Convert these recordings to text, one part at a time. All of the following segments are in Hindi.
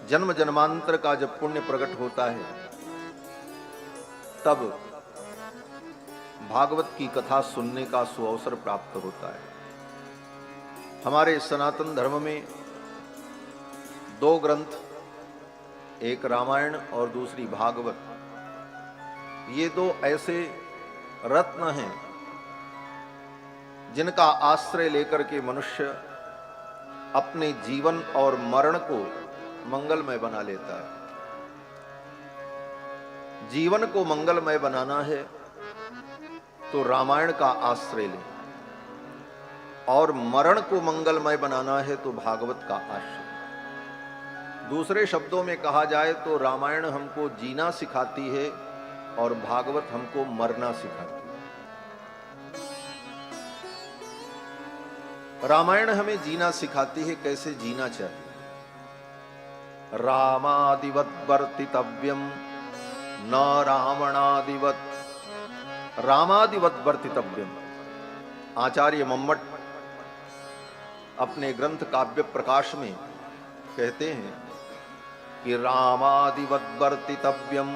जन्म जन्मांतर का जब पुण्य प्रकट होता है तब भागवत की कथा सुनने का सुअवसर प्राप्त होता है। हमारे सनातन धर्म में दो ग्रंथ, एक रामायण और दूसरी भागवत, ये दो ऐसे रत्न हैं जिनका आश्रय लेकर के मनुष्य अपने जीवन और मरण को मंगलमय बना लेता है। जीवन को मंगलमय बनाना है तो रामायण का आश्रय लें, और मरण को मंगलमय बनाना है तो भागवत का आश्रय। दूसरे शब्दों में कहा जाए तो रामायण हमको जीना सिखाती है और भागवत हमको मरना सिखाती है। रामायण हमें जीना सिखाती है, कैसे जीना चाहिए। रामादिवत वर्तितव्यम न रावणादिवत, रामादिवत वर्तितव्यम। आचार्य मम्मट अपने ग्रंथ काव्य प्रकाश में कहते हैं कि रामादिवत वर्तितव्यम,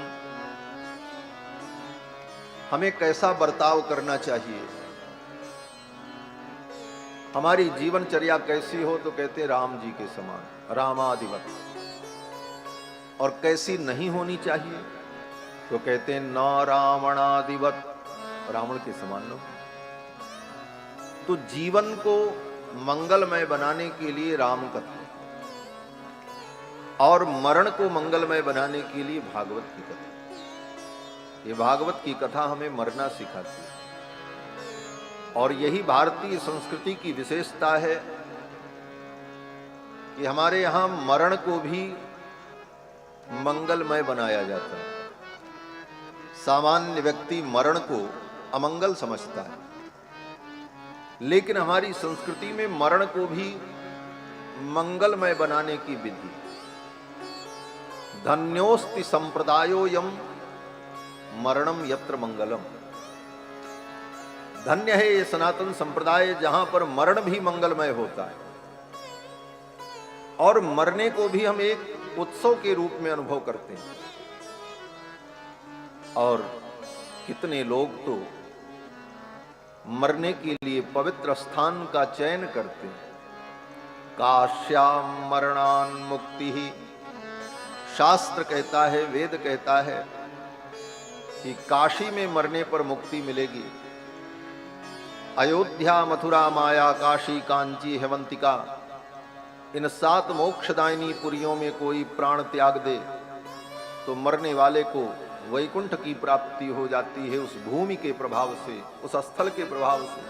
हमें कैसा बर्ताव करना चाहिए, हमारी जीवनचर्या कैसी हो, तो कहते राम जी के समान, रामादिवत। और कैसी नहीं होनी चाहिए तो कहते न रावणादिवत, रावण के समान न। तो जीवन को मंगलमय बनाने के लिए राम कथा और मरण को मंगलमय बनाने के लिए भागवत की कथा। ये भागवत की कथा हमें मरना सिखाती है, और यही भारतीय संस्कृति की विशेषता है कि हमारे यहां मरण को भी मंगलमय बनाया जाता है। सामान्य व्यक्ति मरण को अमंगल समझता है, लेकिन हमारी संस्कृति में मरण को भी मंगलमय बनाने की विधि। धन्योस्ति संप्रदायोयम मरणम यत्र मंगलम। धन्य है ये सनातन संप्रदाय जहां पर मरण भी मंगलमय होता है, और मरने को भी हम एक उत्सव के रूप में अनुभव करते हैं। और कितने लोग तो मरने के लिए पवित्र स्थान का चयन करते हैं। काश्याम मरणान मुक्ति ही, शास्त्र कहता है, वेद कहता है कि काशी में मरने पर मुक्ति मिलेगी। अयोध्या, मथुरा, माया, काशी, कांची, हेवंतिका, इन 7 मोक्षदायिनी पुरियों में कोई प्राण त्याग दे तो मरने वाले को वैकुंठ की प्राप्ति हो जाती है, उस भूमि के प्रभाव से, उस स्थल के प्रभाव से।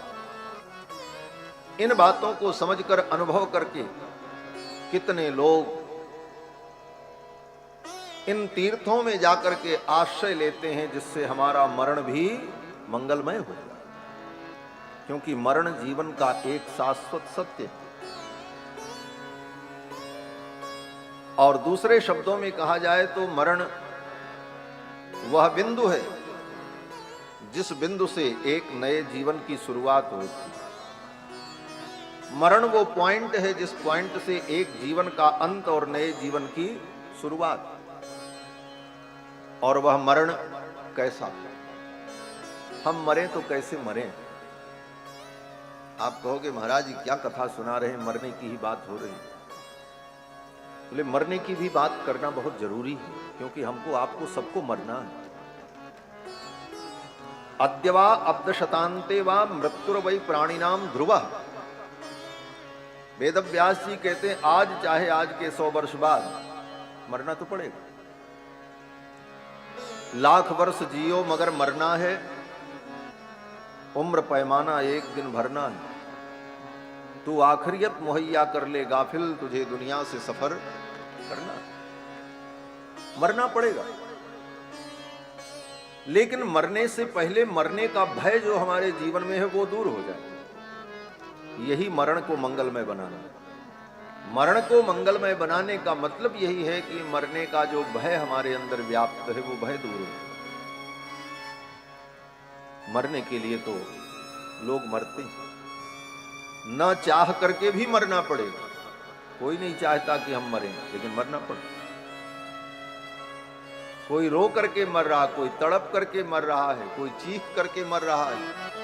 इन बातों को समझकर, अनुभव करके कितने लोग इन तीर्थों में जाकर के आश्रय लेते हैं, जिससे हमारा मरण भी मंगलमय हो जाए, क्योंकि मरण जीवन का एक शाश्वत सत्य है। और दूसरे शब्दों में कहा जाए तो मरण वह बिंदु है जिस बिंदु से एक नए जीवन की शुरुआत होती है। मरण वो पॉइंट है जिस पॉइंट से एक जीवन का अंत और नए जीवन की शुरुआत। और वह मरण कैसा, हम मरें तो कैसे मरें। आप कहोगे महाराज जी क्या कथा सुना रहे हैं, मरने की ही बात हो रही है। बोले मरने की भी बात करना बहुत जरूरी है, क्योंकि हमको, आपको, सबको मरना है। अद्यवा अब्दशतान्ते वा मृत्युर्वै प्राणिनाम ध्रुवः। वेदव्यास जी कहते हैं आज चाहे आज के 100 वर्ष बाद मरना तो पड़ेगा। लाख वर्ष जियो मगर मरना है, उम्र पैमाना एक दिन भरना है। तू आखिरियत मुहैया कर ले गाफिल, तुझे दुनिया से सफर करना है। मरना पड़ेगा, लेकिन मरने से पहले मरने का भय जो हमारे जीवन में है वो दूर हो जाए। यही मरण को मंगलमय बनाना है। मरण को मंगलमय बनाने का मतलब यही है कि मरने का जो भय हमारे अंदर व्याप्त है वो भय दूर हो। मरने के लिए तो लोग मरते हैं, न चाह करके भी मरना पड़ेगा। कोई नहीं चाहता कि हम मरें, लेकिन मरना पड़ेगा। कोई रो करके मर रहा, कोई तड़प करके मर रहा है, कोई चीख करके मर रहा है,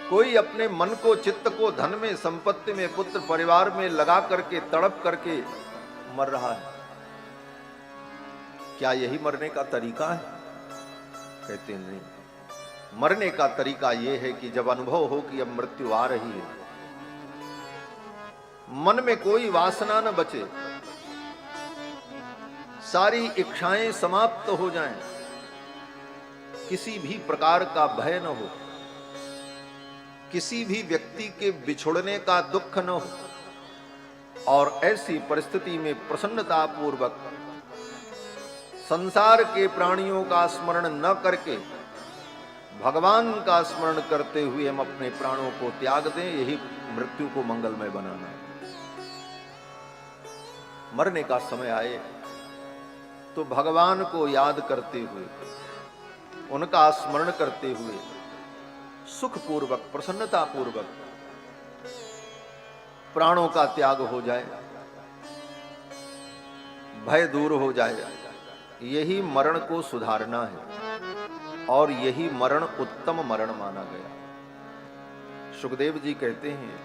कोई अपने मन को, चित्त को धन में, संपत्ति में, पुत्र परिवार में लगा करके तड़प करके मर रहा है। क्या यही मरने का तरीका है? कहते नहीं। मरने का तरीका यह है कि जब अनुभव हो कि अब मृत्यु आ रही है, मन में कोई वासना न बचे, सारी इच्छाएं समाप्त हो जाएं, किसी भी प्रकार का भय न हो, किसी भी व्यक्ति के बिछुड़ने का दुख न हो, और ऐसी परिस्थिति में प्रसन्नता पूर्वक संसार के प्राणियों का स्मरण न करके भगवान का स्मरण करते हुए हम अपने प्राणों को त्याग दें, यही मृत्यु को मंगलमय बनाना है। मरने का समय आए तो भगवान को याद करते हुए, उनका स्मरण करते हुए सुख पूर्वक, प्रसन्नता पूर्वक प्राणों का त्याग हो जाए, भय दूर हो जाए। यही मरण को सुधारना है और यही मरण उत्तम मरण माना गया। सुखदेव जी कहते हैं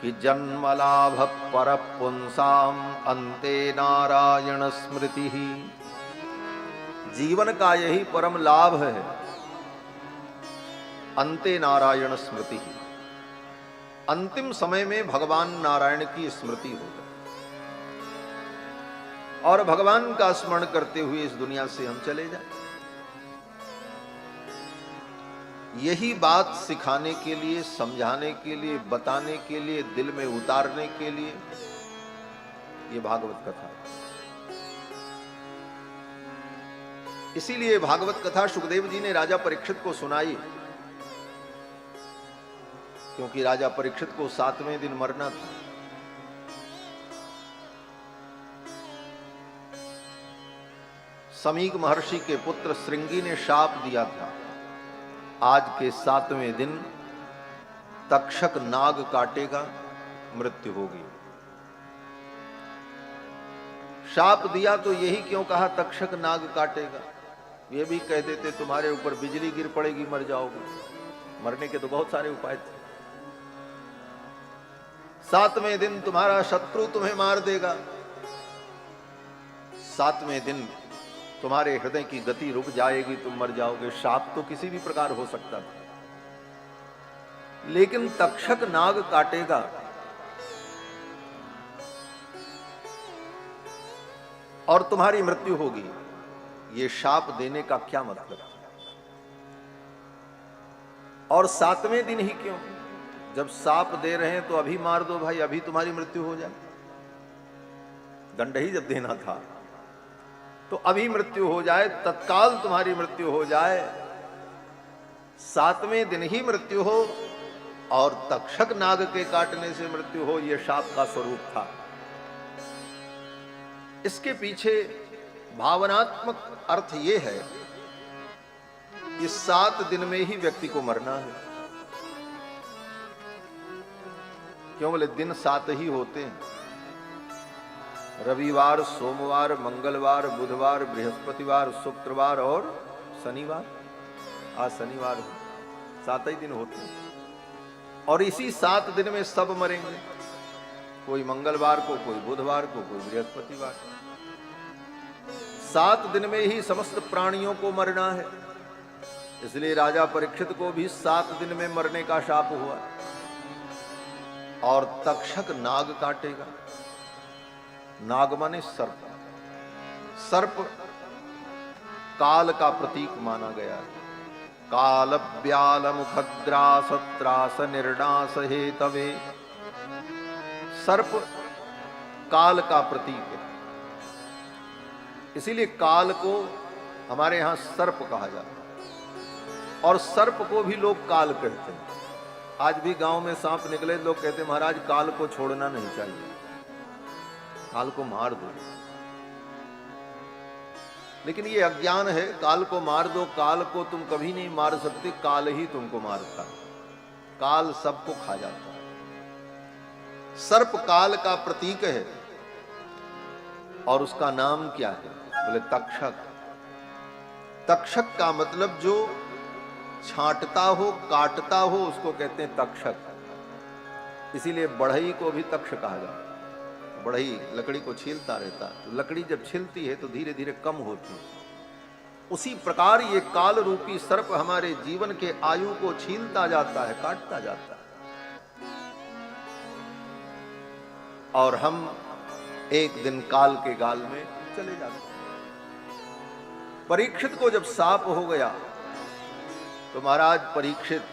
कि जन्मलाभ पर पुंसाम अंते नारायण स्मृति ही। जीवन का यही परम लाभ है, अंते नारायण स्मृति ही। अंतिम समय में भगवान नारायण की स्मृति हो जाए और भगवान का स्मरण करते हुए इस दुनिया से हम चले जाएं। यही बात सिखाने के लिए, समझाने के लिए, बताने के लिए, दिल में उतारने के लिए ये भागवत कथा। इसीलिए भागवत कथा सुखदेव जी ने राजा परीक्षित को सुनाई, क्योंकि राजा परीक्षित को 7वें दिन मरना था। समीक महर्षि के पुत्र श्रृंगी ने शाप दिया था, आज के 7वें दिन तक्षक नाग काटेगा, मृत्यु होगी। शाप दिया तो यही क्यों कहा तक्षक नाग काटेगा? ये भी कह देते तुम्हारे ऊपर बिजली गिर पड़ेगी, मर जाओगे। मरने के तो बहुत सारे उपाय थे। 7वें दिन तुम्हारा शत्रु तुम्हें मार देगा, 7वें दिन तुम्हारे हृदय की गति रुक जाएगी, तुम मर जाओगे। शाप तो किसी भी प्रकार हो सकता था, लेकिन तक्षक नाग काटेगा और तुम्हारी मृत्यु होगी, ये शाप देने का क्या मतलब? और 7वें दिन ही क्यों? जब शाप दे रहे हैं तो अभी मार दो भाई, अभी तुम्हारी मृत्यु हो जाए। दंड ही जब देना था तो अभी मृत्यु हो जाए, तत्काल तुम्हारी मृत्यु हो जाए, 7वें दिन ही मृत्यु हो और तक्षक नाग के काटने से मृत्यु हो, यह शाप का स्वरूप था। इसके पीछे भावनात्मक अर्थ यह है कि 7 दिन में ही व्यक्ति को मरना है। क्यों बोले? दिन 7 ही होते हैं, रविवार, सोमवार, मंगलवार, बुधवार, बृहस्पतिवार, शुक्रवार और शनिवार। आज शनिवार है, 7 ही दिन होते हैं और इसी 7 दिन में सब मरेंगे। कोई मंगलवार को, कोई बुधवार को, कोई बृहस्पतिवार। 7 दिन में ही समस्त प्राणियों को मरना है। इसलिए राजा परीक्षित को भी 7 दिन में मरने का शाप हुआ और तक्षक नाग काटेगा। नाग माने सर्प। सर्प काल का प्रतीक माना गया है। काल व्याल मुखग्रास त्रास निर्णास हेतवे। सर्प काल का प्रतीक है, इसीलिए काल को हमारे यहां सर्प कहा जाता है और सर्प को भी लोग काल कहते हैं। आज भी गांव में सांप निकले, लोग कहते हैं महाराज काल को छोड़ना नहीं चाहिए, काल को मार दो। लेकिन ये अज्ञान है, काल को मार दो। काल को तुम कभी नहीं मार सकते, काल ही तुमको मारता है। काल सबको खा जाता है। सर्प काल का प्रतीक है और उसका नाम क्या है? बोले तक्षक। तक्षक का मतलब जो छांटता हो, काटता हो, उसको कहते हैं तक्षक। इसीलिए बढ़ई को भी तक्ष कहा जाता है। बढ़ई लकड़ी को छीलता रहता है, तो लकड़ी जब छिलती है तो धीरे धीरे कम होती है। उसी प्रकार ये काल रूपी सर्प हमारे जीवन के आयु को छीलता जाता है, काटता जाता है, और हम एक दिन काल के गाल में चले जाते हैं। परीक्षित को जब साप हो गया तो महाराज परीक्षित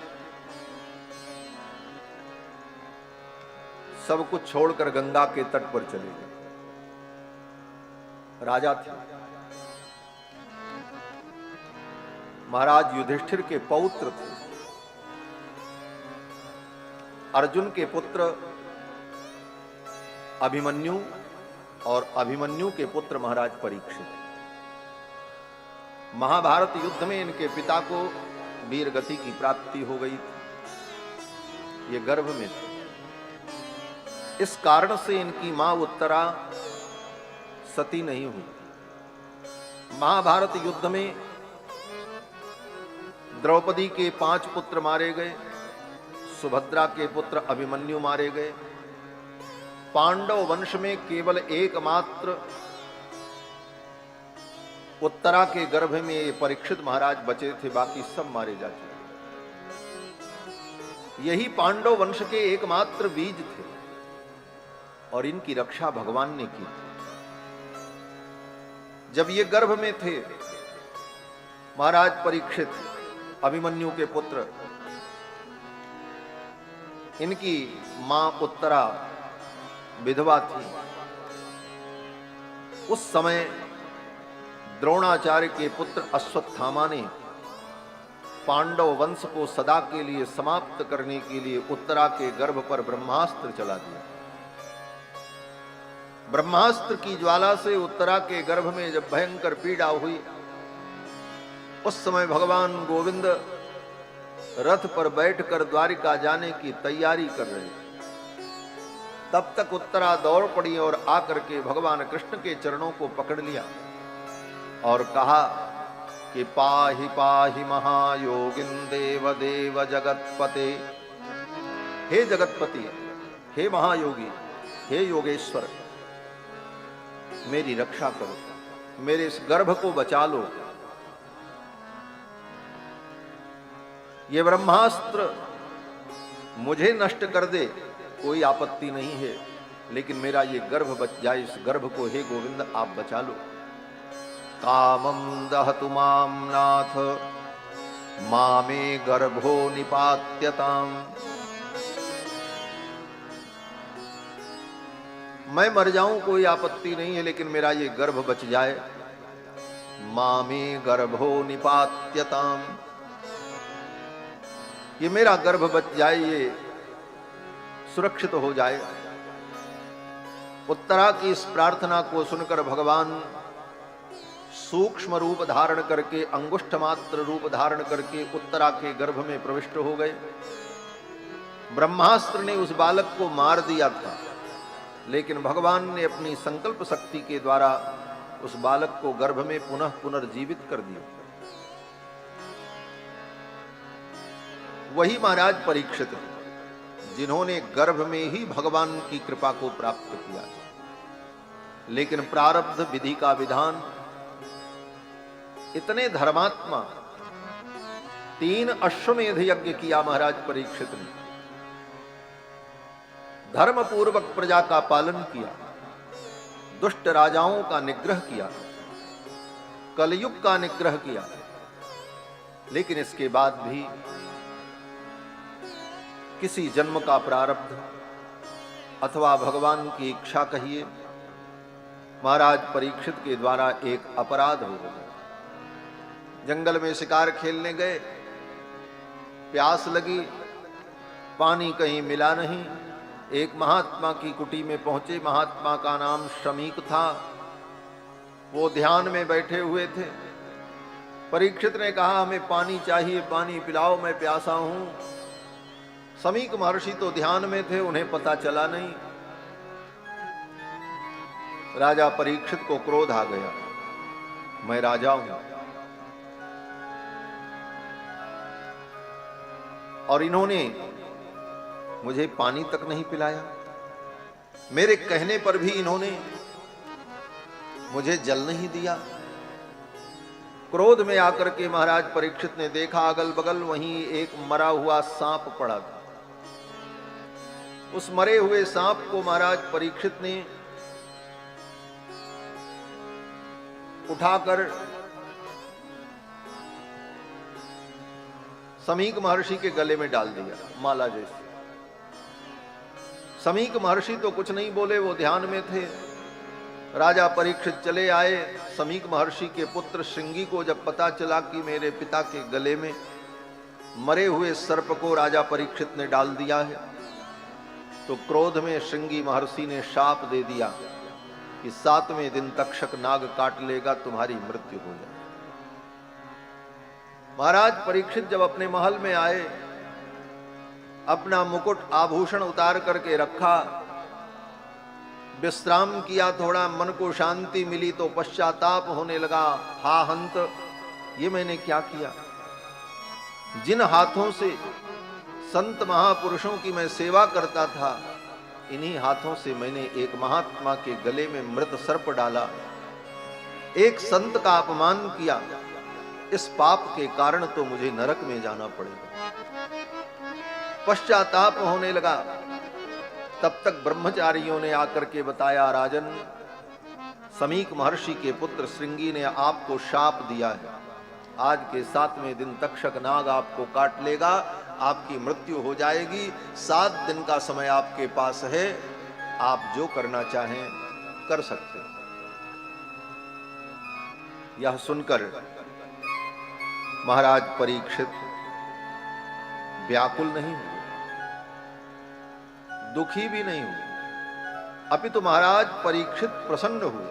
सब कुछ छोड़कर गंगा के तट पर चले गए। राजा थे, महाराज युधिष्ठिर के पौत्र थे, अर्जुन के पुत्र अभिमन्यु और अभिमन्यु के पुत्र महाराज परीक्षित। महाभारत युद्ध में इनके पिता को वीर गति की प्राप्ति हो गई थी, ये गर्भ में थे। इस कारण से इनकी मां उत्तरा सती नहीं हुई। महाभारत युद्ध में द्रौपदी के 5 पुत्र मारे गए, सुभद्रा के पुत्र अभिमन्यु मारे गए। पांडव वंश में केवल एकमात्र उत्तरा के गर्भ में ये परीक्षित महाराज बचे थे, बाकी सब मारे जा चुके। यही पांडव वंश के एकमात्र बीज थे और इनकी रक्षा भगवान ने की। जब ये गर्भ में थे, महाराज परीक्षित अभिमन्यु के पुत्र, इनकी मां उत्तरा विधवा थी। उस समय द्रोणाचार्य के पुत्र अश्वत्थामा ने पांडव वंश को सदा के लिए समाप्त करने के लिए उत्तरा के गर्भ पर ब्रह्मास्त्र चला दिया। ब्रह्मास्त्र की ज्वाला से उत्तरा के गर्भ में जब भयंकर पीड़ा हुई, उस समय भगवान गोविंद रथ पर बैठकर द्वारिका जाने की तैयारी कर रहे। तब तक उत्तरा दौड़ पड़ी और आकर के भगवान कृष्ण के चरणों को पकड़ लिया और कहा कि पाहि पाहि महायोगिन देव देव जगतपते। हे जगतपति, हे महायोगी, हे योगेश्वर, मेरी रक्षा करो, मेरे इस गर्भ को बचा लो। ये ब्रह्मास्त्र मुझे नष्ट कर दे, कोई आपत्ति नहीं है, लेकिन मेरा ये गर्भ बच जाए, इस गर्भ को हे गोविंद आप बचा लो। कामं दहतु मां नाथ मामे गर्भो निपात्यताम्। मैं मर जाऊं कोई आपत्ति नहीं है, लेकिन मेरा ये गर्भ बच जाए। मामे गर्भो निपात्यताम्, ये मेरा गर्भ बच जाए, ये सुरक्षित हो जाए। उत्तरा की इस प्रार्थना को सुनकर भगवान सूक्ष्म रूप धारण करके, अंगुष्ठ मात्र रूप धारण करके उत्तरा के गर्भ में प्रविष्ट हो गए। ब्रह्मास्त्र ने उस बालक को मार दिया था, लेकिन भगवान ने अपनी संकल्प शक्ति के द्वारा उस बालक को गर्भ में पुनः पुनर्जीवित कर दिया। वही महाराज परीक्षित हैं जिन्होंने गर्भ में ही भगवान की कृपा को प्राप्त किया, लेकिन प्रारब्ध विधि का विधान, इतने धर्मात्मा, 3 अश्वमेध यज्ञ किया महाराज परीक्षित ने, धर्म पूर्वक प्रजा का पालन किया, दुष्ट राजाओं का निग्रह किया, कलयुग का निग्रह किया, लेकिन इसके बाद भी किसी जन्म का प्रारब्ध अथवा भगवान की इच्छा कहिए, महाराज परीक्षित के द्वारा एक अपराध हो गया। जंगल में शिकार खेलने गए, प्यास लगी, पानी कहीं मिला नहीं। एक महात्मा की कुटी में पहुंचे। महात्मा का नाम शमीक था, वो ध्यान में बैठे हुए थे। परीक्षित ने कहा, हमें पानी चाहिए, पानी पिलाओ, मैं प्यासा हूं। शमीक महर्षि तो ध्यान में थे, उन्हें पता चला नहीं। राजा परीक्षित को क्रोध आ गया। मैं राजा हूं और इन्होंने मुझे पानी तक नहीं पिलाया, मेरे कहने पर भी इन्होंने मुझे जल नहीं दिया। क्रोध में आकर के महाराज परीक्षित ने देखा अगल बगल वहीं एक मरा हुआ सांप पड़ा था। उस मरे हुए सांप को महाराज परीक्षित ने उठाकर समीक महर्षि के गले में डाल दिया, माला जैसे। समीक महर्षि तो कुछ नहीं बोले, वो ध्यान में थे। राजा परीक्षित चले आए। समीक महर्षि के पुत्र श्रृंगी को जब पता चला कि मेरे पिता के गले में मरे हुए सर्प को राजा परीक्षित ने डाल दिया है, तो क्रोध में श्रृंगी महर्षि ने शाप दे दिया कि 7वें दिन तक्षक नाग काट लेगा, तुम्हारी मृत्यु हो जाए। महाराज परीक्षित जब अपने महल में आए, अपना मुकुट आभूषण उतार करके रखा, विश्राम किया, थोड़ा मन को शांति मिली, तो पश्चाताप होने लगा। हा हंत, ये मैंने क्या किया? जिन हाथों से संत महापुरुषों की मैं सेवा करता था, इन्हीं हाथों से मैंने एक महात्मा के गले में मृत सर्प डाला, एक संत का अपमान किया। इस पाप के कारण तो मुझे नरक में जाना पड़ेगा। पश्चाताप होने लगा। तब तक ब्रह्मचारियों ने आकर के बताया, राजन, समीक महर्षि के पुत्र श्रृंगी ने आपको शाप दिया है, आज के 7वें दिन तक्षक नाग आपको काट लेगा, आपकी मृत्यु हो जाएगी। 7 दिन का समय आपके पास है, आप जो करना चाहें कर सकते हैं। यह सुनकर महाराज परीक्षित व्याकुल नहीं हुए, दुखी भी नहीं हुए, अपितु महाराज परीक्षित प्रसन्न हुए।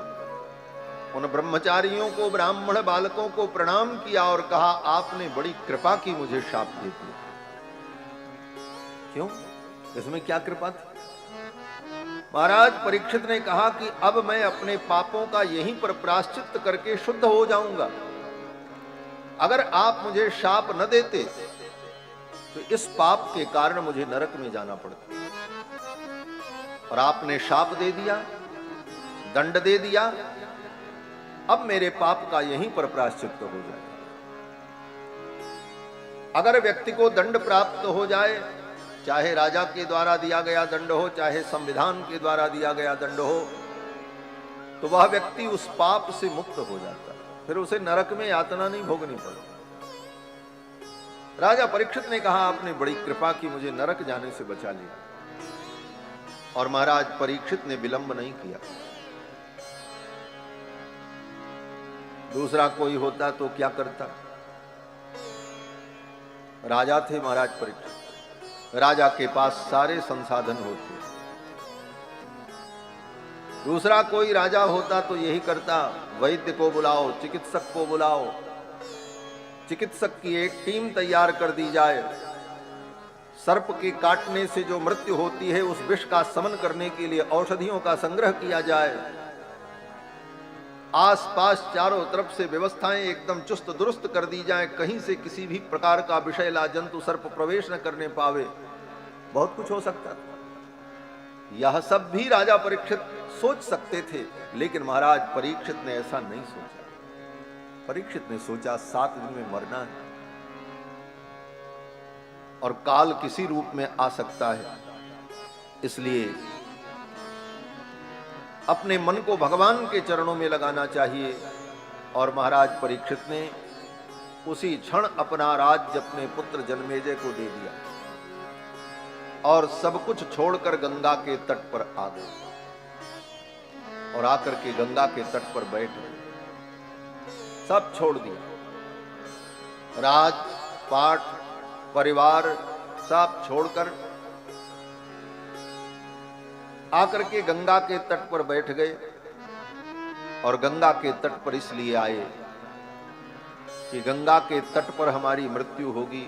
उन ब्रह्मचारियों को, ब्राह्मण बालकों को प्रणाम किया और कहा, आपने बड़ी कृपा की, मुझे शाप दे दिया। क्यों? इसमें क्या कृपा थी? महाराज परीक्षित ने कहा कि अब मैं अपने पापों का यहीं पर प्रायश्चित करके शुद्ध हो जाऊंगा। अगर आप मुझे शाप न देते तो इस पाप के कारण मुझे नरक में जाना पड़ता, और आपने शाप दे दिया, दंड दे दिया, अब मेरे पाप का यहीं पर प्रायश्चित हो जाए। अगर व्यक्ति को दंड प्राप्त हो जाए, चाहे राजा के द्वारा दिया गया दंड हो, चाहे संविधान के द्वारा दिया गया दंड हो, तो वह व्यक्ति उस पाप से मुक्त हो जाता है, फिर उसे नरक में यातना नहीं भोगनी पड़ती। राजा परीक्षित ने कहा, आपने बड़ी कृपा की, मुझे नरक जाने से बचा लिया। और महाराज परीक्षित ने विलंब नहीं किया। दूसरा कोई होता तो क्या करता? राजा थे महाराज परीक्षित, राजा के पास सारे संसाधन होते। दूसरा कोई राजा होता तो यही करता, वैद्य को बुलाओ, चिकित्सक को बुलाओ, चिकित्सक की एक टीम तैयार कर दी जाए, सर्प के काटने से जो मृत्यु होती है उस विष का शमन करने के लिए औषधियों का संग्रह किया जाए, आसपास चारों तरफ से व्यवस्थाएं एकदम चुस्त दुरुस्त कर दी जाए, कहीं से किसी भी प्रकार का विषैला जंतु सर्प प्रवेश न करने पावे। बहुत कुछ हो सकता था। यह सब भी राजा परीक्षित सोच सकते थे, लेकिन महाराज परीक्षित ने ऐसा नहीं सोचा। परीक्षित ने सोचा 7 दिन में मरना है और काल किसी रूप में आ सकता है, इसलिए अपने मन को भगवान के चरणों में लगाना चाहिए। और महाराज परीक्षित ने उसी क्षण अपना राज्य अपने पुत्र जन्मेजय को दे दिया और सब कुछ छोड़कर गंगा के तट पर आ गए और आकर के गंगा के तट पर बैठ गए। सब छोड़ दिया, राज पाट परिवार सब छोड़कर आकर के गंगा के तट पर बैठ गए। और गंगा के तट पर इसलिए आए कि गंगा के तट पर हमारी मृत्यु होगी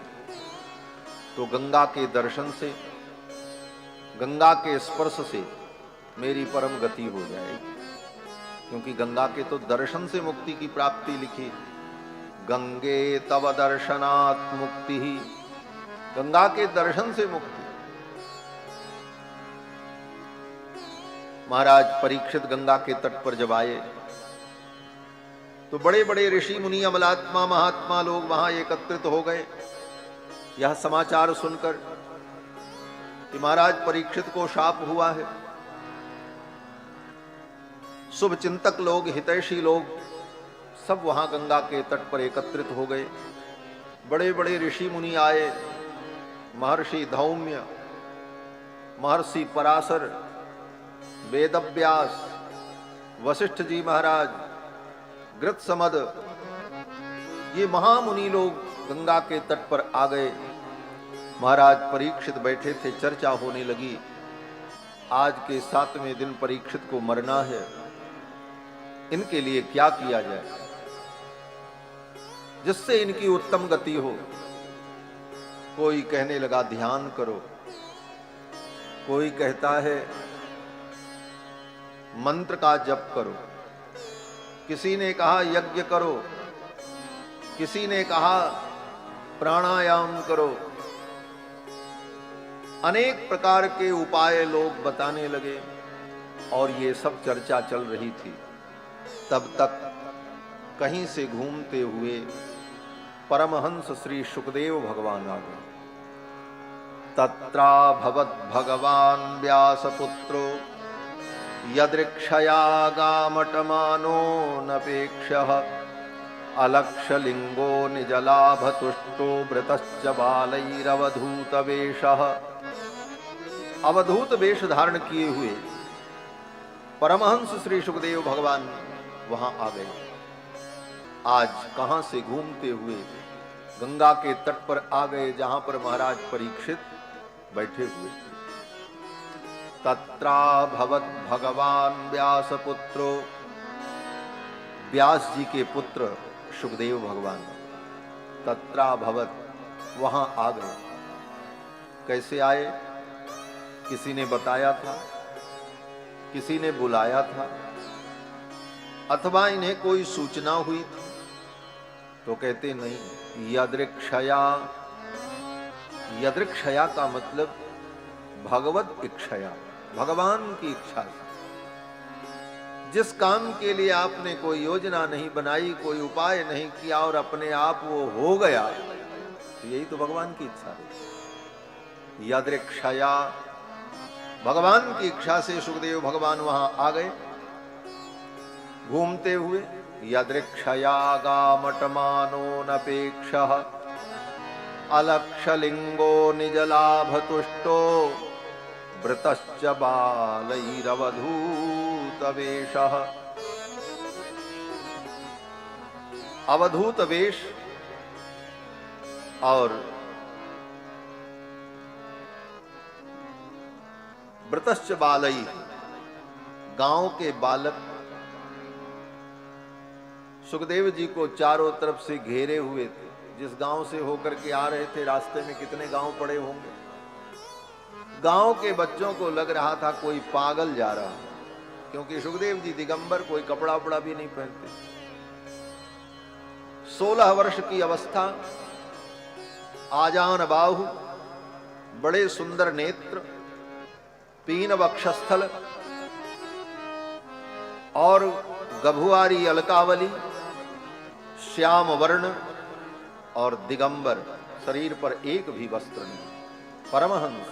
तो गंगा के दर्शन से, गंगा के स्पर्श से मेरी परम गति हो जाएगी। क्योंकि गंगा के तो दर्शन से मुक्ति की प्राप्ति लिखी। गंगे तव दर्शनात् मुक्ति ही, गंगा के दर्शन से मुक्ति। महाराज परीक्षित गंगा के तट पर जब आए तो बड़े बड़े ऋषि मुनि अमलात्मा महात्मा लोग वहां एकत्रित हो गए। यह समाचार सुनकर कि महाराज परीक्षित को शाप हुआ है। शुभ चिंतक लोग, हितैषी लोग सब वहां गंगा के तट पर एकत्रित हो गए। बड़े बड़े ऋषि मुनि आए, महर्षि धौम्य, महर्षि पराशर, वेदव्यास, वशिष्ठ जी महाराज, गृत्समद, ये महामुनि लोग गंगा के तट पर आ गए। महाराज परीक्षित बैठे थे, चर्चा होने लगी। आज के 7वें दिन परीक्षित को मरना है, इनके लिए क्या किया जाए जिससे इनकी उत्तम गति हो। कोई कहने लगा ध्यान करो, कोई कहता है मंत्र का जप करो, किसी ने कहा यज्ञ करो, किसी ने कहा प्राणायाम करो। अनेक प्रकार के उपाय लोग बताने लगे और ये सब चर्चा चल रही थी। तब तक कहीं से घूमते हुए परमहंस श्री सुखदेव भगवान आ गए। तत्रा भवत भगवान व्यासपुत्रो यदृक्षया गामटमानो नपेक्षः अलक्षलिंगो निजलाभतुष्टो वृतश्च बालैरवधूत वेशः। अवधूत वेश धारण किए हुए परमहंस श्री सुखदेव भगवान वहां आ गए। आज कहां से घूमते हुए गंगा के तट पर आ गए जहां पर महाराज परीक्षित बैठे हुए थे। तत्रा भवत भगवान व्यासपुत्रो, व्यास जी के पुत्र सुखदेव भगवान तत्रा भवत वहां आ गए। कैसे आए? किसी ने बताया था, किसी ने बुलाया था, अथवा इन्हें कोई सूचना हुई थी? तो कहते नहीं, यदृक्षया। यदृक्षया का मतलब भगवत इच्छया, भगवान की इच्छा से। जिस काम के लिए आपने कोई योजना नहीं बनाई, कोई उपाय नहीं किया और अपने आप वो हो गया, तो यही तो भगवान की इच्छा है। यदृक्षया, भगवान की इच्छा से सुखदेव भगवान वहां आ गए घूमते हुए। यदृक्षया गामटमानो नपेक्षः अलक्षलिंगो निजलाभतुष्टो वृतश्च बालैरवधूत वेशः। अवधूत वेश और वृतश्च बालई, गांव के बालक सुखदेव जी को चारों तरफ से घेरे हुए थे। जिस गांव से होकर के आ रहे थे, रास्ते में कितने गांव पड़े होंगे। गांव के बच्चों को लग रहा था कोई पागल जा रहा है, क्योंकि सुखदेव जी दिगंबर, कोई कपड़ा उपड़ा भी नहीं पहनते। 16 वर्ष की अवस्था, आजान बाहु, बड़े सुंदर नेत्र, पीन वक्षस्थल और गभुआरी अलकावली, श्याम वर्ण और दिगंबर, शरीर पर एक भी वस्त्र नहीं। परमहंस।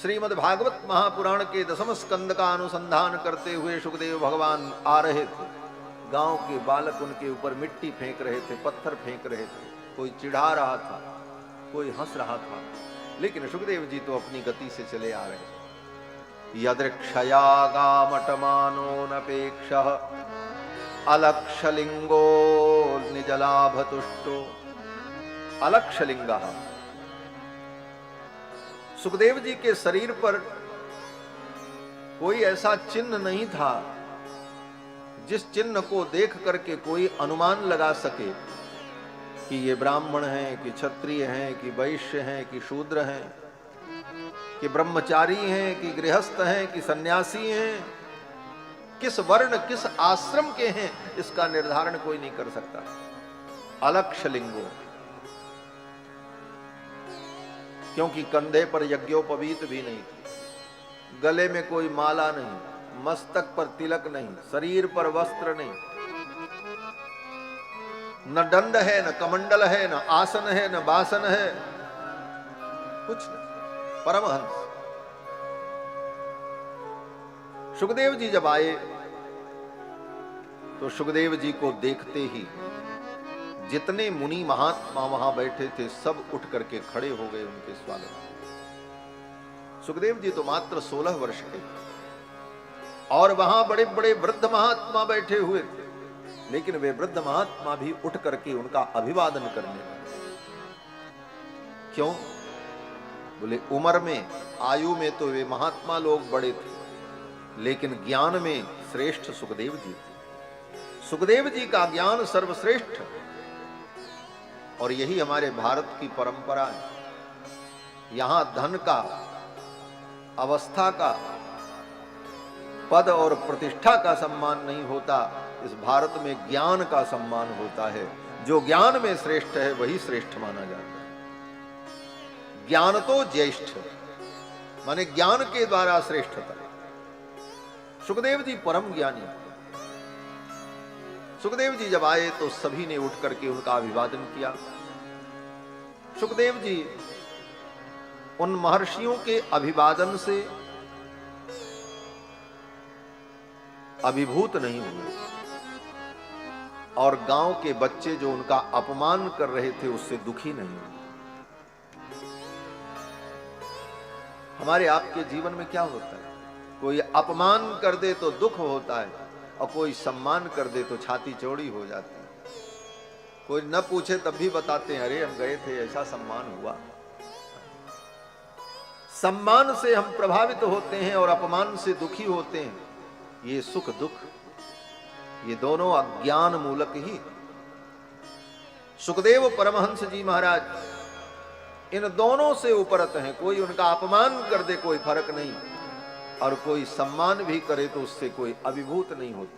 श्रीमद् भागवत महापुराण के 10वें स्कंद का अनुसंधान करते हुए सुखदेव भगवान आ रहे थे। गांव के बालक उनके ऊपर मिट्टी फेंक रहे थे, पत्थर फेंक रहे थे, कोई चिढ़ा रहा था, कोई हंस रहा था, लेकिन सुखदेव जी तो अपनी गति से चले आ रहे थे। यदृक्षया गामटमानो नपेक्षः अलक्षलिंगो निजलाभतुष्टो। अलक्षलिंगः, सुखदेव जी के शरीर पर कोई ऐसा चिन्ह नहीं था जिस चिन्ह को देख करके कोई अनुमान लगा सके कि ये ब्राह्मण हैं, कि क्षत्रिय हैं, कि वैश्य हैं, कि शूद्र हैं, कि ब्रह्मचारी हैं, कि गृहस्थ हैं, कि सन्यासी हैं। किस वर्ण किस आश्रम के हैं इसका निर्धारण कोई नहीं कर सकता। अलक्ष लिंगो, क्योंकि कंधे पर यज्ञोपवीत भी नहीं थी, गले में कोई माला नहीं, मस्तक पर तिलक नहीं, शरीर पर वस्त्र नहीं, न दंड है, न कमंडल है, न आसन है, न बासन है, कुछ नहीं। परमहंस। सुखदेव जी जब आए तो सुखदेव जी को देखते ही जितने मुनि महात्मा वहां बैठे थे सब उठ करके खड़े हो गए उनके स्वागत में। सुखदेव जी तो मात्र 16 वर्ष के थे और वहां बड़े बड़े वृद्ध महात्मा बैठे हुए थे, लेकिन वे वृद्ध महात्मा भी उठ करके उनका अभिवादन करने लगे। क्यों? बोले उम्र में, आयु में तो वे महात्मा लोग बड़े थे, लेकिन ज्ञान में श्रेष्ठ सुखदेव जी थे। सुखदेव जी का ज्ञान सर्वश्रेष्ठ, और यही हमारे भारत की परंपरा है। यहां धन का, अवस्था का, पद और प्रतिष्ठा का सम्मान नहीं होता, इस भारत में ज्ञान का सम्मान होता है। जो ज्ञान में श्रेष्ठ है वही श्रेष्ठ माना जाता है। ज्ञान तो ज्येष्ठ, माने ज्ञान के द्वारा श्रेष्ठता। सुखदेव जी परम ज्ञानी। सुखदेव जी जब आए तो सभी ने उठ करके उनका अभिवादन किया। सुखदेव जी उन महर्षियों के अभिवादन से अभिभूत नहीं हुए, और गांव के बच्चे जो उनका अपमान कर रहे थे उससे दुखी नहीं हुए। हमारे आपके जीवन में क्या होता है? कोई अपमान कर दे तो दुख होता है, और कोई सम्मान कर दे तो छाती चौड़ी हो जाती है। कोई न पूछे तब भी बताते हैं, अरे हम गए थे, ऐसा सम्मान हुआ। सम्मान से हम प्रभावित होते हैं और अपमान से दुखी होते हैं। ये सुख दुख, ये दोनों अज्ञान मूलक ही। सुखदेव परमहंस जी महाराज इन दोनों से उपरत हैं। कोई उनका अपमान कर दे कोई फर्क नहीं, और कोई सम्मान भी करे तो उससे कोई अभिभूत नहीं होता।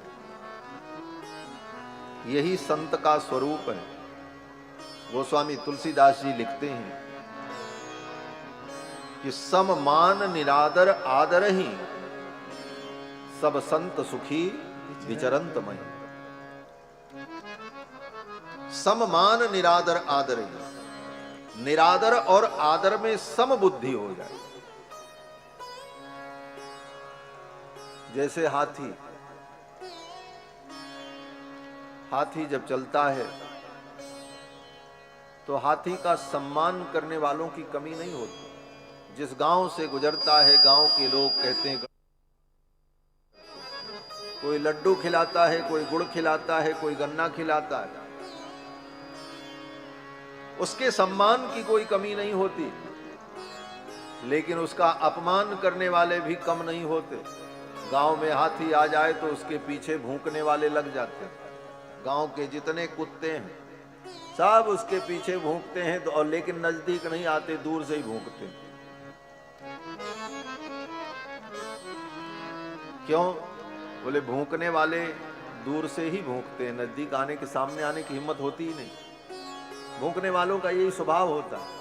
यही संत का स्वरूप है। गोस्वामी तुलसीदास जी लिखते हैं कि सम मान निरादर आदर ही, सब संत सुखी विचरंत मई। सम मान निरादर आदर ही, निरादर और आदर में सम बुद्धि हो जाए। जैसे हाथी, हाथी जब चलता है तो हाथी का सम्मान करने वालों की कमी नहीं होती। जिस गांव से गुजरता है गांव के लोग कहते हैं, कोई लड्डू खिलाता है, कोई गुड़ खिलाता है, कोई गन्ना खिलाता है, उसके सम्मान की कोई कमी नहीं होती। लेकिन उसका अपमान करने वाले भी कम नहीं होते। गांव में हाथी आ जाए तो उसके पीछे भूंकने वाले लग जाते हैं। गांव के जितने कुत्ते हैं सब उसके पीछे भूंकते हैं, तो और लेकिन नजदीक नहीं आते, दूर से ही भूंकते हैं। क्यों? बोले भूंकने वाले दूर से ही भूंकते हैं, नजदीक आने के, सामने आने की हिम्मत होती ही नहीं। भूंकने वालों का यही स्वभाव होता है।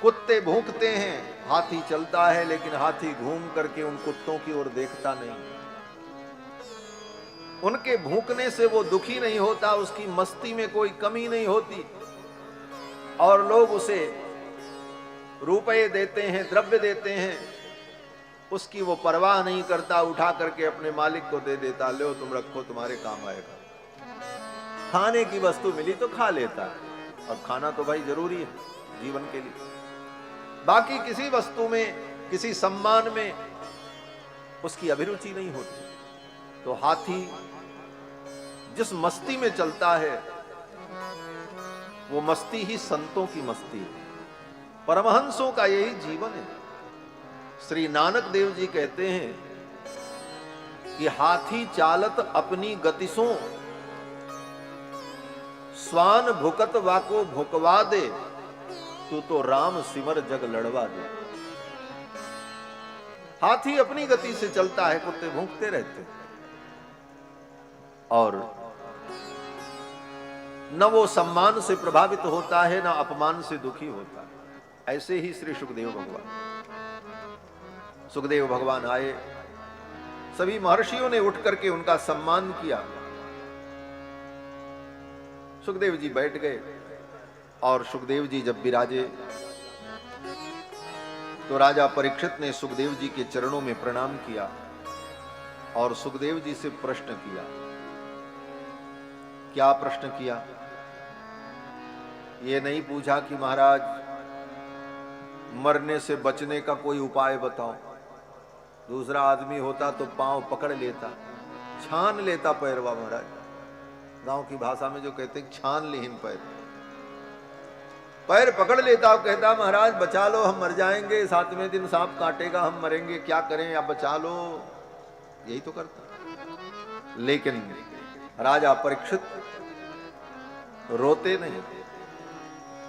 कुत्ते भूंकते हैं, हाथी चलता है, लेकिन हाथी घूम करके उन कुत्तों की ओर देखता नहीं। उनके भूंकने से वो दुखी नहीं होता, उसकी मस्ती में कोई कमी नहीं होती, और लोग उसे रुपए देते हैं, द्रव्य देते हैं, उसकी वो परवाह नहीं करता, उठा करके अपने मालिक को दे देता, लो तुम रखो, तुम्हारे काम आएगा। खाने की वस्तु मिली तो खा लेता है, और खाना तो भाई जरूरी है जीवन के लिए। बाकी किसी वस्तु में, किसी सम्मान में उसकी अभिरुचि नहीं होती। तो हाथी जिस मस्ती में चलता है वो मस्ती ही संतों की मस्ती है। परमहंसों का यही जीवन है। श्री नानक देव जी कहते हैं कि हाथी चालत अपनी गतिसों, स्वान भुकत वाको भुकवा दे, तू तो राम सिमर जग लड़वा दे। हाथी अपनी गति से चलता है, कुत्ते भौंकते रहते हैं, और न वो सम्मान से प्रभावित होता है, न अपमान से दुखी होता है। ऐसे ही श्री सुखदेव भगवान आए, सभी महर्षियों ने उठ करके उनका सम्मान किया। सुखदेव जी बैठ गए, और सुखदेव जी जब विराजे तो राजा परीक्षित ने सुखदेव जी के चरणों में प्रणाम किया और सुखदेव जी से प्रश्न किया। क्या प्रश्न किया? ये नहीं पूछा कि महाराज मरने से बचने का कोई उपाय बताओ। दूसरा आदमी होता तो पांव पकड़ लेता, छान लेता पैरवा, महाराज गांव की भाषा में जो कहते हैं छान लेहिन पैर पकड़ लेता, कहता महाराज बचा लो, हम मर जाएंगे, 7वें दिन सांप काटेगा, हम मरेंगे, क्या करें, आप बचा लो, यही तो करता। लेकिन राजा परीक्षित रोते नहीं,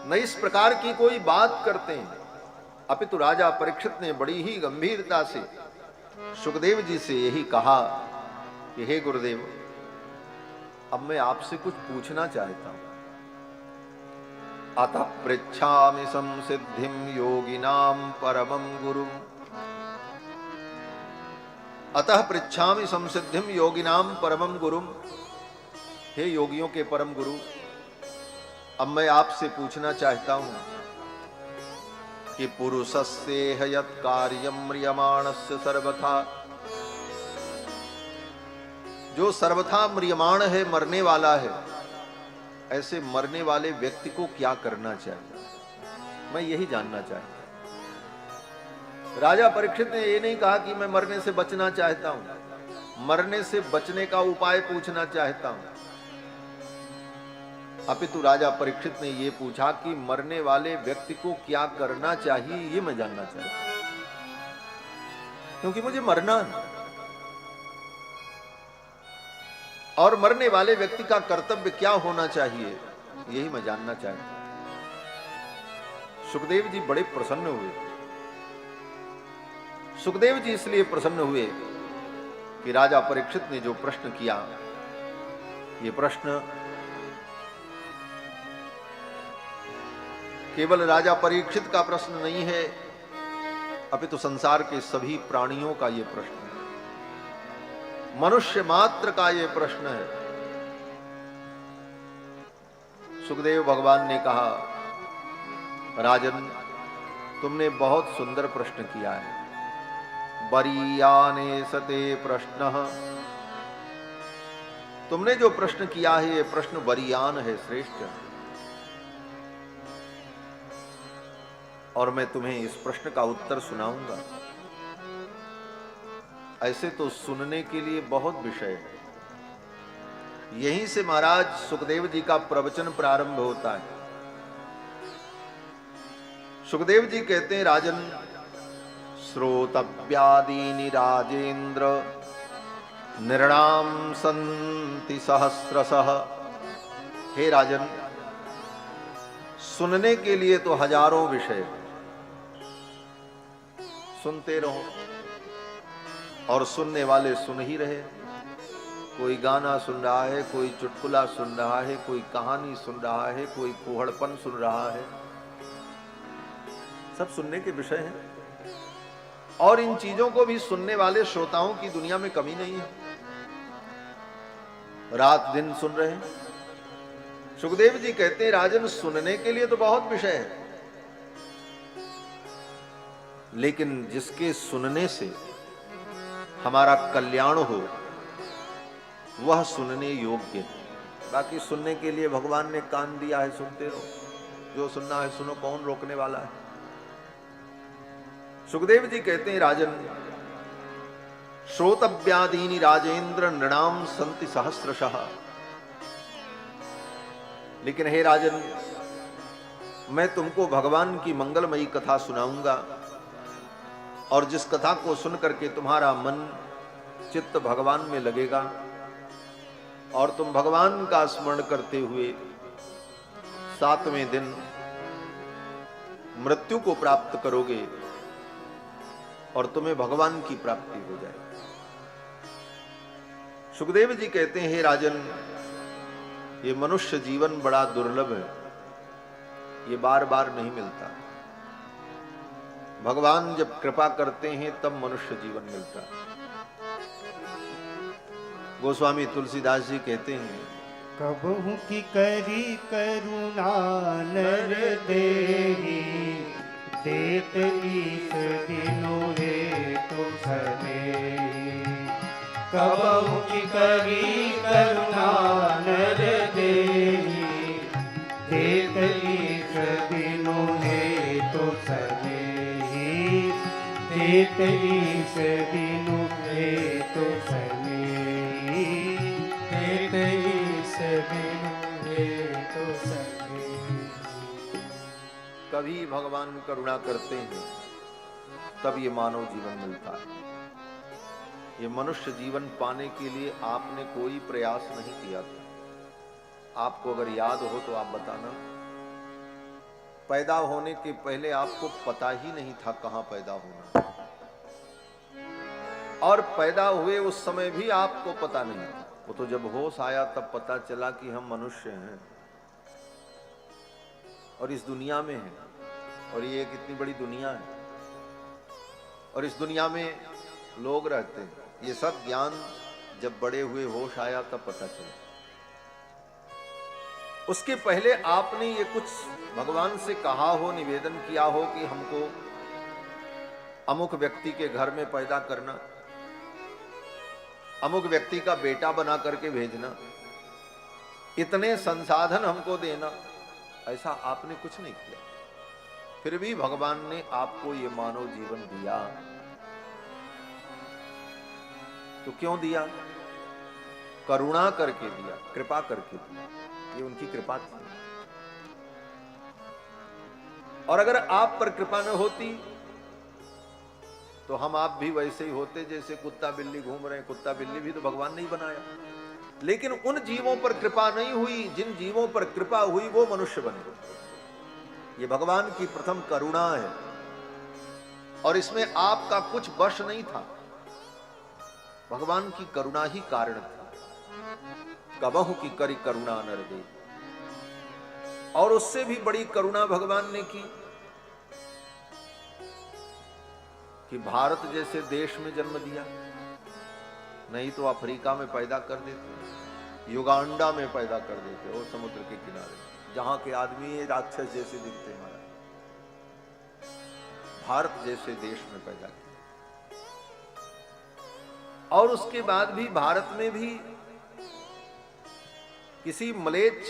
न इस प्रकार की कोई बात करते हैं, अपितु राजा परीक्षित ने बड़ी ही गंभीरता से सुखदेव जी से यही कहा कि हे गुरुदेव, अब मैं आपसे कुछ पूछना चाहता हूं। अतः पृच्छामि संसिद्धिं योगिनां परमं गुरुम्। अतः पृच्छामि संसिद्धिं योगिनां परमं गुरुम्। हे योगियों के परम गुरु, अब मैं आपसे पूछना चाहता हूं कि पुरुषस्येह यत् कार्यं म्रियमाणस्य सर्वथा, जो सर्वथा म्रियमाण है, मरने वाला है, ऐसे मरने वाले व्यक्ति को क्या करना चाहिए, मैं यही जानना चाहता हूं। राजा परीक्षित ने ये नहीं कहा कि मैं मरने से बचना चाहता हूं, मरने से बचने का उपाय पूछना चाहता हूं, अपितु राजा परीक्षित ने ये पूछा कि मरने वाले व्यक्ति को क्या करना चाहिए, ये मैं जानना चाहता हूं, क्योंकि मुझे मरना है और मरने वाले व्यक्ति का कर्तव्य क्या होना चाहिए, यही मैं जानना चाहता हूं। सुखदेव जी बड़े प्रसन्न हुए। सुखदेव जी इसलिए प्रसन्न हुए कि राजा परीक्षित ने जो प्रश्न किया, ये प्रश्न केवल राजा परीक्षित का प्रश्न नहीं है, अपितु संसार के सभी प्राणियों का ये प्रश्न है, मनुष्य मात्र का ये प्रश्न है। सुखदेव भगवान ने कहा, राजन तुमने बहुत सुंदर प्रश्न किया है। बरीयाने सते प्रश्न, तुमने जो प्रश्न किया है ये प्रश्न बरीयान है, श्रेष्ठ है, और मैं तुम्हें इस प्रश्न का उत्तर सुनाऊंगा। ऐसे तो सुनने के लिए बहुत विषय है। यहीं से महाराज सुखदेव जी का प्रवचन प्रारंभ होता है। सुखदेव जी कहते हैं, राजन श्रोतव्यादीनि राजेंद्र नृणाम संति सहस्रशः। हे राजन, सुनने के लिए तो हजारों विषय, सुनते रहो और सुनने वाले सुन ही रहे। कोई गाना सुन रहा है, कोई चुटकुला सुन रहा है, कोई कहानी सुन रहा है, कोई कोहड़पन सुन रहा है, सब सुनने के विषय हैं। और इन चीजों को भी सुनने वाले श्रोताओं की दुनिया में कमी नहीं है, रात दिन सुन रहे हैं। सुखदेव जी कहते हैं, राजन सुनने के लिए तो बहुत विषय है, लेकिन जिसके सुनने से हमारा कल्याण हो वह सुनने योग्य है। बाकी सुनने के लिए भगवान ने कान दिया है, सुनते रहो, जो सुनना है सुनो, कौन रोकने वाला है। सुखदेव जी कहते हैं, राजन श्रोतव्यादीनि राजेंद्र नृणाम संति सहस्रशः। लेकिन हे राजन, मैं तुमको भगवान की मंगलमयी कथा सुनाऊंगा, और जिस कथा को सुन करके तुम्हारा मन चित्त भगवान में लगेगा और तुम भगवान का स्मरण करते हुए 7वें दिन मृत्यु को प्राप्त करोगे और तुम्हें भगवान की प्राप्ति हो जाए। सुखदेव जी कहते हैं, हे राजन, ये मनुष्य जीवन बड़ा दुर्लभ है, ये बार बार नहीं मिलता। भगवान जब कृपा करते हैं तब मनुष्य जीवन मिलता है। गोस्वामी तुलसीदास जी कहते हैं, कबहू की करी करुणा नर देहि, देत ईश दिनु हेतु सनेहि। कबहू की करी करुणा नर देहि, देत ईश दिनु हेतु सनेहि। देत ईश दिनु हेतु सनेहि। देत ईश दिनु हेतु सनेहि। कभी भगवान करुणा करते हैं तब ये मानव जीवन मिलता है। ये मनुष्य जीवन पाने के लिए आपने कोई प्रयास नहीं किया था। आपको अगर याद हो तो आप बताना, पैदा होने के पहले आपको पता ही नहीं था कहां पैदा होना, और पैदा हुए उस समय भी आपको पता नहीं था। वो तो जब होश आया तब पता चला कि हम मनुष्य हैं और इस दुनिया में हैं, और ये एक इतनी बड़ी दुनिया है और इस दुनिया में लोग रहते हैं। ये सब ज्ञान जब बड़े हुए होश आया तब पता चला। उसके पहले आपने ये कुछ भगवान से कहा हो, निवेदन किया हो कि हमको अमुक व्यक्ति के घर में पैदा करना, अमुक व्यक्ति का बेटा बना करके भेजना, इतने संसाधन हमको देना, ऐसा आपने कुछ नहीं किया। फिर भी भगवान ने आपको ये मानव जीवन दिया। तो क्यों दिया? करुणा करके दिया, कृपा करके दिया। ये उनकी कृपा थी। और अगर आप पर कृपा न होती तो हम आप भी वैसे ही होते जैसे कुत्ता बिल्ली घूम रहे हैं। कुत्ता बिल्ली भी तो भगवान ने ही बनाया, लेकिन उन जीवों पर कृपा नहीं हुई। जिन जीवों पर कृपा हुई वो मनुष्य बने। ये भगवान की प्रथम करुणा है, और इसमें आपका कुछ वश नहीं था। भगवान की करुणा ही कारण था। कबहू की करी करुणा नर दे। और उससे भी बड़ी करुणा भगवान ने की कि भारत जैसे देश में जन्म दिया, नहीं तो अफ्रीका में पैदा कर देते, युगांडा में पैदा कर देते, और समुद्र के किनारे, जहां के आदमी राक्षस जैसे दिखते महाराज। भारत जैसे देश में पैदा किया। और उसके बाद भी भारत में भी किसी म्लेच्छ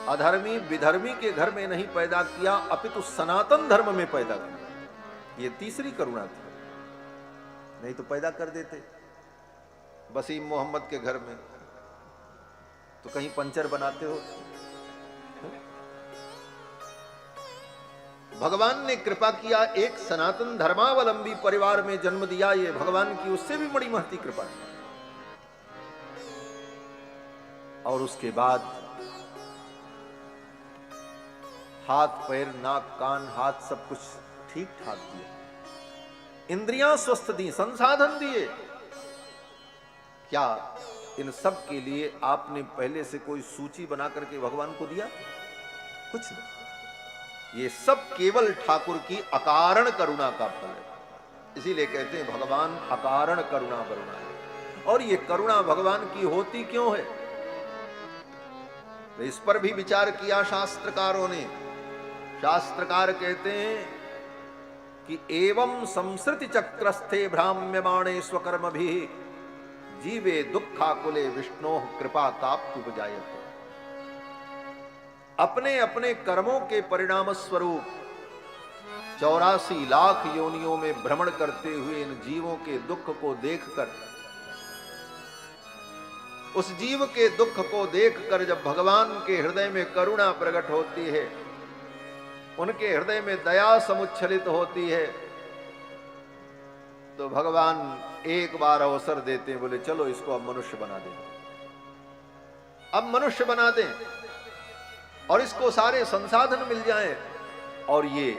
अधर्मी विधर्मी के घर में नहीं पैदा किया, अपितु सनातन धर्म में पैदा किया। ये तीसरी करुणा थी। नहीं तो पैदा कर देते वसीम मोहम्मद के घर में, तो कहीं पंचर बनाते हो। भगवान ने कृपा किया, एक सनातन धर्मावलंबी परिवार में जन्म दिया। ये भगवान की उससे भी बड़ी महती कृपा है। और उसके बाद हाथ पैर नाक कान हाथ सब कुछ ठीक ठाक दिए, इंद्रियां स्वस्थ दी, संसाधन दिए। क्या इन सब के लिए आपने पहले से कोई सूची बना करके भगवान को दिया? कुछ नहीं। ये सब केवल ठाकुर की अकारण करुणा का फल है। इसीलिए कहते हैं भगवान अकारण करुणा करुणा है। और ये करुणा भगवान की होती क्यों है, इस पर भी विचार किया शास्त्रकारों ने। शास्त्रकार कहते हैं कि एवं संसृति चक्रस्थे भ्राम्यमाणे स्वकर्म भी जीवे दुखाकुले विष्णो कृपा ताप्युपजायते। अपने अपने कर्मों के परिणाम स्वरूप 84 लाख योनियों में भ्रमण करते हुए इन जीवों के दुख को देखकर, उस जीव के दुख को देखकर जब भगवान के हृदय में करुणा प्रकट होती है, उनके हृदय में दया समुच्छलित होती है, तो भगवान एक बार अवसर देते हैं, बोले चलो इसको अब मनुष्य बना दें, अब मनुष्य बना दें और इसको सारे संसाधन मिल जाएं और ये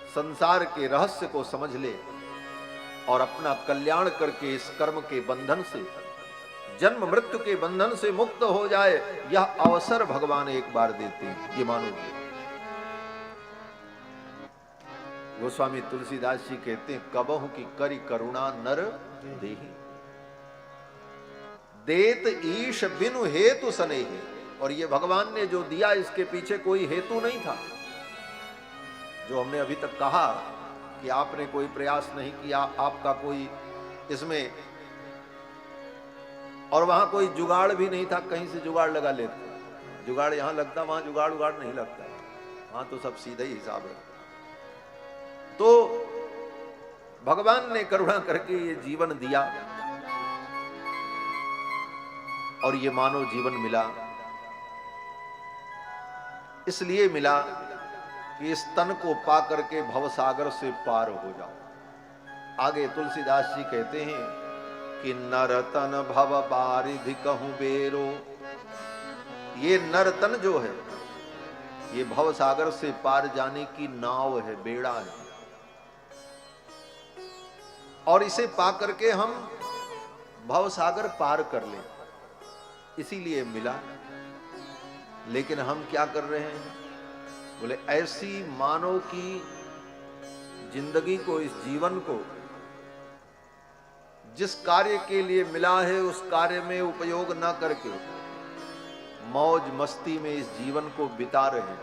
संसार के रहस्य को समझ ले, और अपना कल्याण करके इस कर्म के बंधन से, जन्म मृत्यु के बंधन से मुक्त हो जाए, यह अवसर भगवान एक बार देते हैं। ये मानो गोस्वामी तुलसीदास जी कहते हैं, कबहु की करी करुणा नर देहि, देत ईश बिनु हेतु सनेहि। और ये भगवान ने जो दिया, इसके पीछे कोई हेतु नहीं था। जो हमने अभी तक कहा कि आपने कोई प्रयास नहीं किया, आपका कोई इसमें, और वहां कोई जुगाड़ भी नहीं था, कहीं से जुगाड़ लगा लेते। जुगाड़ यहां लगता, वहां जुगाड़ उगाड़ नहीं लगता, वहां तो सब सीधा ही हिसाब है। तो भगवान ने करुणा करके ये जीवन दिया और ये मानव जीवन मिला। इसलिए मिला कि इस तन को पा करके भवसागर से पार हो जाओ। आगे तुलसीदास जी कहते हैं कि नरतन भव बारिधि कहूं बेरो। ये नरतन जो है, ये भवसागर से पार जाने की नाव है, बेड़ा है, और इसे पा करके हम भवसागर पार कर लें, इसीलिए मिला। लेकिन हम क्या कर रहे हैं? बोले ऐसी मानव की जिंदगी को, इस जीवन को, जिस कार्य के लिए मिला है उस कार्य में उपयोग न करके मौज मस्ती में इस जीवन को बिता रहे हैं,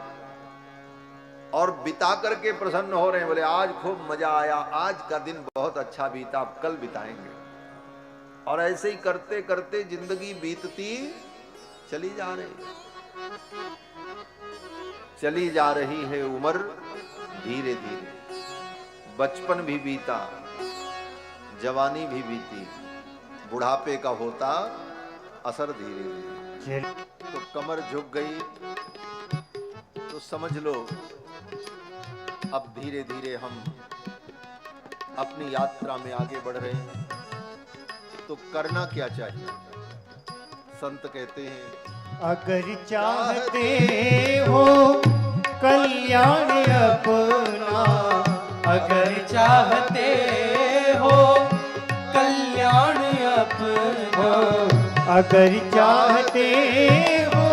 और बिता करके प्रसन्न हो रहे हैं। बोले आज खूब मजा आया, आज का दिन बहुत अच्छा बीता, अब कल बिताएंगे। और ऐसे ही करते करते जिंदगी बीतती चली जा रही, चली जा रही है उम्र धीरे धीरे। बचपन भी बीता, जवानी भी बीती, बुढ़ापे का होता असर धीरे धीरे। तो कमर झुक गई तो समझ लो अब धीरे धीरे हम अपनी यात्रा में आगे बढ़ रहे हैं। तो करना क्या चाहिए? संत कहते हैं, अगर चाहते हो कल्याण अपना, अगर चाहते हो कल्याण अपना, अगर चाहते हो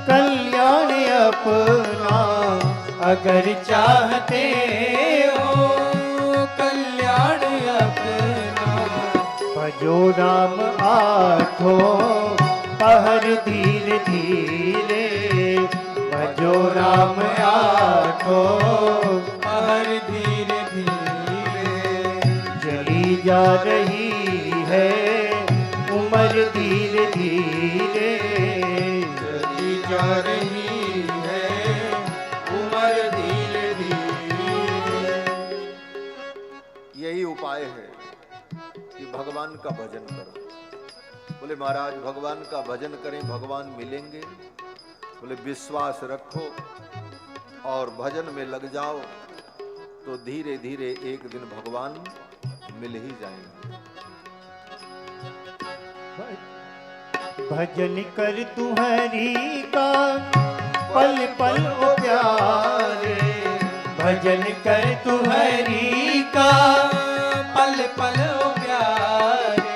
कल्याण अपना, अगर चाहते हो कल्याण अपना, भजो नाम आठों पहर धीरे धीरे, भजो राम आठों पहर धीरे धीरे। चली जा रही है उम्र धीरे धीरे, चली जा रही है उम्र धीरे धीरे। यही उपाय है कि भगवान का भजन करो। बोले महाराज भगवान का भजन करें, भगवान मिलेंगे? बोले विश्वास रखो और भजन में लग जाओ तो धीरे धीरे एक दिन भगवान मिल ही जाएंगे। भजन कर तू हरि का पल पल ओ प्यारे, भजन कर तू हरि का पल पल ओ प्यारे,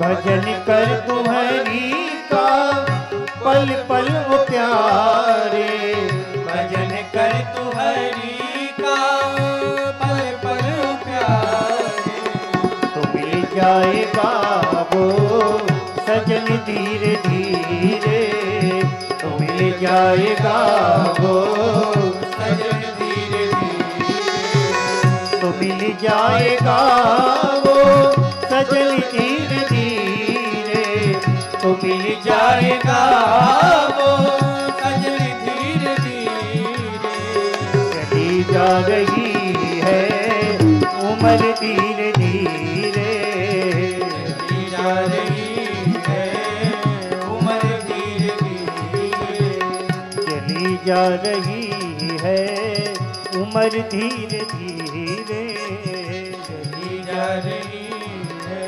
भजन कर तू हरि का पल पल ओ प्यारे, भजन कर तू हरि का पल पल ओ प्यारे। तो मिल जाएगा वो सजन धीरे धीरे, तो मिल जाएगा वो सजन धीरे धीरे, तो मिल जाएगा वो सजन धीरे धीरे, तो मिल जाएगा वो सजन धीरे धीरे। चली जा रही है उम्र धीरे धीरे, चली जा रही है उम्र धीरे धीरे, चली जा रही है उम्र धीरे धीरे, चली जा रही है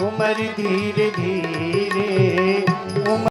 उम्र धीरे धीरे।